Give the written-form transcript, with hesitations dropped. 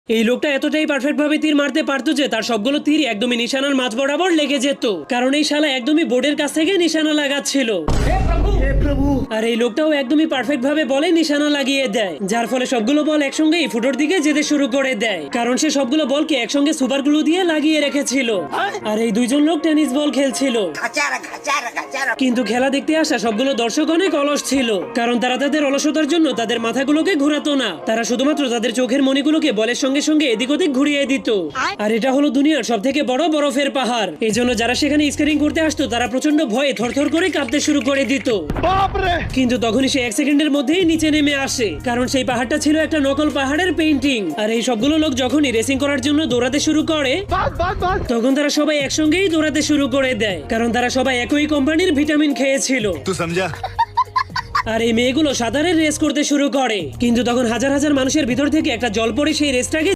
এই লোকটা এতটাই পারফেক্ট ভাবে তীর মারতে পারতো যে তার সবগুলো তীর একদমই নিশানার মাঝ বরাবর লেগে যেত, কারণ এই শালা একদমই বোর্ডের কাছ থেকে নিশানা লাগাচ্ছিল। আর এই লোকটাও একদমই পারফেক্ট ভাবে বলে নিশানা লাগিয়ে দেয়, যার ফলে সবগুলো বল একসঙ্গেই ফুটোর দিকে যেতে শুরু করে দেয়, কারণ সে সবগুলো বলকে একসঙ্গে সুপার গ্লু দিয়ে লাগিয়ে রেখেছিল। আর এই দুইজন লোক টেনিস বল খেলছিল, কিন্তু খেলা দেখতে আসা সবগুলো দর্শক অনেক অলস ছিল, কারণ তারা তাদের অলসতার জন্য তাদের মাথাগুলোকে ঘোরাতো না, তারা শুধুমাত্র তাদের চোখের মণিগুলোকে বলের সঙ্গে সঙ্গে এদিক ওদিক ঘুরিয়ে দিত। আর এটা হলো দুনিয়ার সব থেকে বড় বরফের পাহাড়, এই জন্য যারা সেখানে স্কেটিং করতে আসতো তারা প্রচন্ড ভয়ে থরথর করে কাঁপতে শুরু করে দিত। কিন্তু তখনই সে 1 সেকেন্ডের মধ্যেই নিচে নেমে আসে, কারণ সেই পাহাড়টা ছিল একটা নকল পাহাড়ের পেইন্টিং। আর এই সবগুলো লোক যখনই রেসিং করার জন্য দৌড়াতে শুরু করে তখন তারা সবাই একসঙ্গেই দৌড়াতে শুরু করে দেয়, কারণ তারা সবাই একই কোম্পানির ভিটামিন খেয়েছিল। আর এই মেয়েগুলো সাঁতারের রেস করতে শুরু করে, কিন্তু তখন হাজার হাজার মানুষের ভিতর থেকে একটা জল পড়ে সেই রেসটাকে